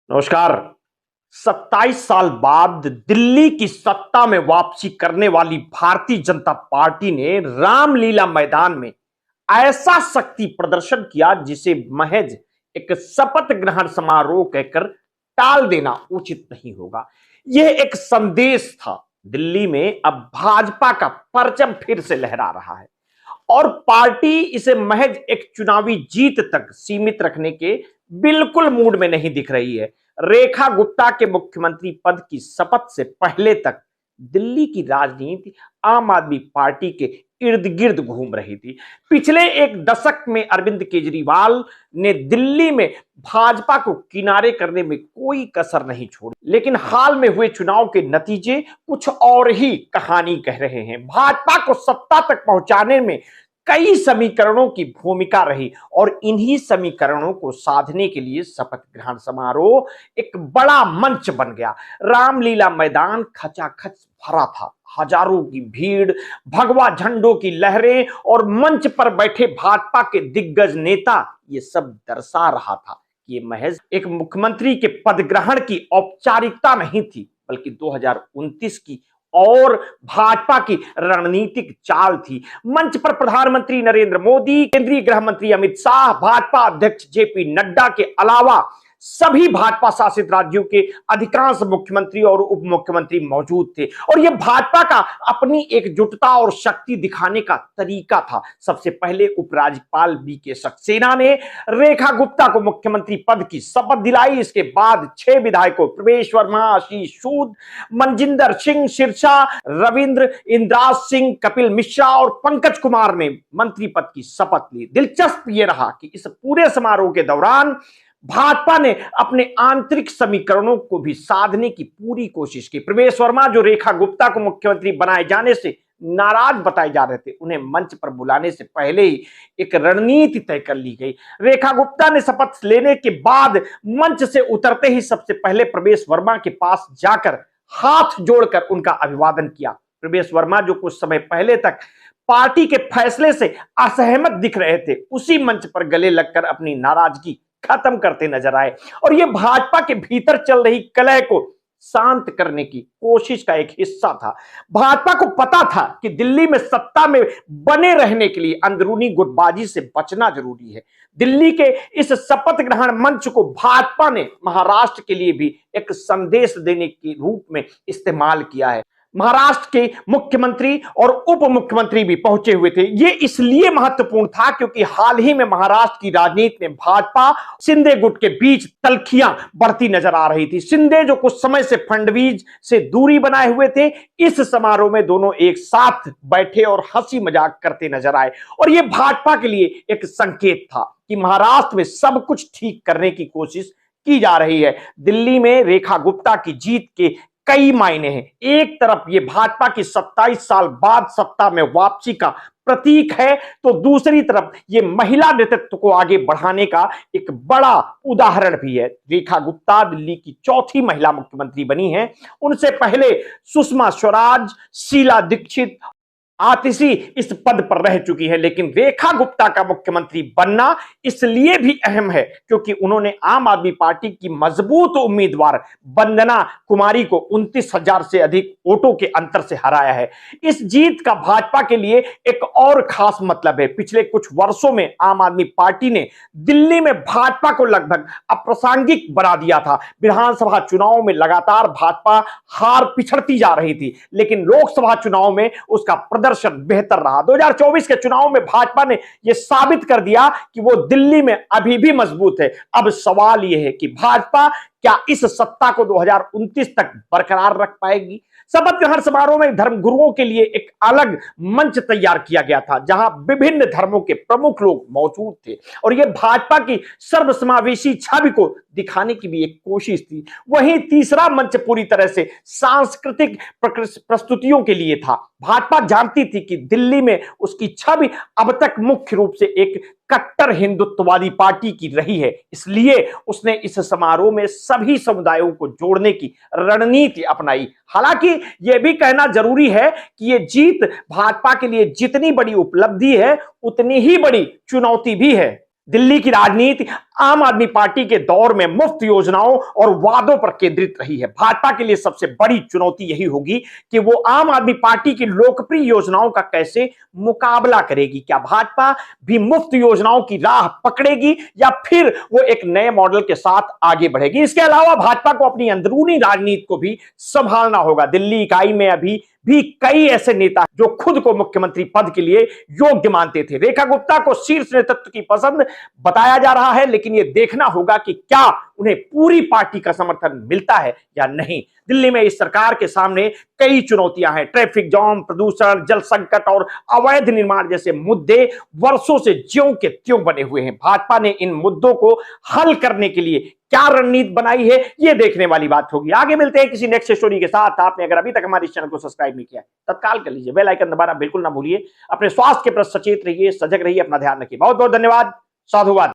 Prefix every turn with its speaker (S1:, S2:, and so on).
S1: नमस्कार। 27 साल बाद दिल्ली की सत्ता में वापसी करने वाली भारतीय जनता पार्टी ने रामलीला मैदान में ऐसा शक्ति प्रदर्शन किया जिसे महज एक शपथ ग्रहण समारोह कहकर टाल देना उचित नहीं होगा। यह एक संदेश था। दिल्ली में अब भाजपा का परचम फिर से लहरा रहा है और पार्टी इसे महज एक चुनावी जीत तक सीमित रखने के बिल्कुल मूड में नहीं दिख रही है। रेखा गुप्ता के मुख्यमंत्री पद की शपथ से पहले तक दिल्ली की राजनीति आम आदमी पार्टी के इर्द गिर्द घूम रही थी। पिछले एक दशक में अरविंद केजरीवाल ने दिल्ली में भाजपा को किनारे करने में कोई कसर नहीं छोड़ी, लेकिन हाल में हुए चुनाव के नतीजे कुछ और ही कहानी कह रहे हैं। भाजपा को सत्ता तक पहुंचाने में कई समीकरणों की भूमिका रही और इन्हीं समीकरणों को साधने के लिए शपथ ग्रहण समारोह एक बड़ा मंच बन गया। रामलीला मैदान खचाखच भरा था। हजारों की भीड़, भगवा झंडों की लहरें और मंच पर बैठे भाजपा के दिग्गज नेता ये सब दर्शा रहा था कि ये महज एक मुख्यमंत्री के पद ग्रहण की औपचारिकता नहीं थी, बल्कि 2029 की और भाजपा की रणनीतिक चाल थी। मंच पर प्रधानमंत्री नरेंद्र मोदी, केंद्रीय गृह मंत्री अमित शाह, भाजपा अध्यक्ष जेपी नड्डा के अलावा सभी भाजपा शासित राज्यों के अधिकांश मुख्यमंत्री और उप मुख्यमंत्री मौजूद थे और यह भाजपा का अपनी एकजुटता और शक्ति दिखाने का तरीका था। सबसे पहले उपराज्यपाल बीके सक्सेना ने रेखा गुप्ता को मुख्यमंत्री पद की शपथ दिलाई। इसके बाद 6 विधायकों प्रवेश वर्मा, आशीष सूद, मनजिंदर सिंह सिरसा, रविंद्र इंद्राज सिंह, कपिल मिश्रा और पंकज कुमार ने मंत्री पद की शपथ ली। दिलचस्प यह रहा कि इस पूरे समारोह के दौरान भाजपा ने अपने आंतरिक समीकरणों को भी साधने की पूरी कोशिश की। प्रवेश वर्मा, जो रेखा गुप्ता को मुख्यमंत्री बनाए जाने से नाराज बताए जा रहे थे, उन्हें मंच पर बुलाने से पहले ही एक रणनीति तय कर ली गई। रेखा गुप्ता ने शपथ लेने के बाद मंच से उतरते ही सबसे पहले प्रवेश वर्मा के पास जाकर हाथ जोड़कर उनका अभिवादन किया। प्रवेश वर्मा, जो कुछ समय पहले तक पार्टी के फैसले से असहमत दिख रहे थे, उसी मंच पर गले लगकर अपनी नाराजगी खत्म करते नजर आए और यह भाजपा के भीतर चल रही कलह को शांत करने की कोशिश का एक हिस्सा था। भाजपा को पता था कि दिल्ली में सत्ता में बने रहने के लिए अंदरूनी गुटबाजी से बचना जरूरी है। दिल्ली के इस शपथ ग्रहण मंच को भाजपा ने महाराष्ट्र के लिए भी एक संदेश देने के रूप में इस्तेमाल किया है। महाराष्ट्र के मुख्यमंत्री और उप मुख्यमंत्री भी पहुंचे हुए थे। यह इसलिए महत्वपूर्ण था क्योंकि हाल ही में महाराष्ट्र की राजनीति में भाजपा शिंदे गुट के बीच तल्खियां बढ़ती नजर आ रही थी। शिंदे, जो कुछ समय से फडणवीस से दूरी बनाए हुए थे, इस समारोह में दोनों एक साथ बैठे और हंसी मजाक करते नजर आए और यह भाजपा के लिए एक संकेत था कि महाराष्ट्र में सब कुछ ठीक करने की कोशिश की जा रही है। दिल्ली में रेखा गुप्ता की जीत के कई मायने हैं। एक तरफ ये भाजपा की 27 साल बाद सत्ता में वापसी का प्रतीक है, तो दूसरी तरफ ये महिला नेतृत्व को आगे बढ़ाने का एक बड़ा उदाहरण भी है। रेखा गुप्ता दिल्ली की चौथी महिला मुख्यमंत्री बनी हैं। उनसे पहले सुषमा स्वराज, शीला दीक्षित, आतिशी इस पद पर रह चुकी है, लेकिन रेखा गुप्ता का मुख्यमंत्री बनना इसलिए भी अहम है क्योंकि उन्होंने आम आदमी पार्टी की मजबूत उम्मीदवार वंदना कुमारी को 29,000 से अधिक वोटों के अंतर से हराया है। इस जीत का भाजपा के लिए एक और खास मतलब है। पिछले कुछ वर्षों में आम आदमी पार्टी ने दिल्ली में भाजपा को लगभग अप्रासंगिक बना दिया था। विधानसभा चुनाव में लगातार भाजपा हार पिछड़ती जा रही थी, लेकिन लोकसभा चुनाव में उसका प्रदर्शन बेहतर रहा। 2024 के चुनाव में भाजपा ने यह साबित कर दिया कि वो दिल्ली में अभी भी मजबूत है। अब सवाल यह है कि भाजपा क्या इस सत्ता को 2029 तक बरकरार रख पाएगी। शपथ ग्रहण समारोह में धर्मगुरुओं के लिए एक अलग मंच तैयार किया गया था, जहां विभिन्न धर्मों के प्रमुख लोग मौजूद थे और यह भाजपा की सर्वसमावेशी छवि को दिखाने की भी एक कोशिश थी। वहीं तीसरा मंच पूरी तरह से सांस्कृतिक प्रस्तुतियों के लिए था। भाजपा जानती थी कि दिल्ली में उसकी छवि अब तक मुख्य रूप से एक कट्टर हिंदुत्ववादी पार्टी की रही है, इसलिए उसने इस समारोह में सभी समुदायों को जोड़ने की रणनीति अपनाई। हालांकि यह भी कहना जरूरी है कि यह जीत भाजपा के लिए जितनी बड़ी उपलब्धि है, उतनी ही बड़ी चुनौती भी है। दिल्ली की राजनीति आम आदमी पार्टी के दौर में मुफ्त योजनाओं और वादों पर केंद्रित रही है। भाजपा के लिए सबसे बड़ी चुनौती यही होगी कि वो आम आदमी पार्टी की लोकप्रिय योजनाओं का कैसे मुकाबला करेगी। क्या भाजपा भी मुफ्त योजनाओं की राह पकड़ेगी या फिर वो एक नए मॉडल के साथ आगे बढ़ेगी। इसके अलावा भाजपा को अपनी अंदरूनी राजनीति को भी संभालना होगा। दिल्ली इकाई में अभी भी कई ऐसे नेता जो खुद को मुख्यमंत्री पद के लिए योग्य मानते थे। रेखा गुप्ता को शीर्ष नेतृत्व की पसंद बताया जा रहा है, लेकिन यह देखना होगा कि क्या उन्हें पूरी पार्टी का समर्थन मिलता है या नहीं। दिल्ली में इस सरकार के सामने कई चुनौतियां हैं। ट्रैफिक जाम, प्रदूषण, जल संकट और अवैध निर्माण जैसे मुद्दे वर्षों से ज्यों के त्यों बने हुए हैं। भाजपा ने इन मुद्दों को हल करने के लिए क्या रणनीति बनाई है, यह देखने वाली बात होगी। आगे मिलते हैं किसी नेक्स्ट स्टोरी के साथ। आपने अगर अभी तक हमारे चैनल को सब्सक्राइब नहीं किया है, तत्काल कर लीजिए, बेल आइकन दबाना बिल्कुल ना भूलिए। अपने स्वास्थ्य के प्रति सचेत रहिए, सजग रहिए, अपना ध्यान रखिए। बहुत बहुत धन्यवाद। साधुवाद।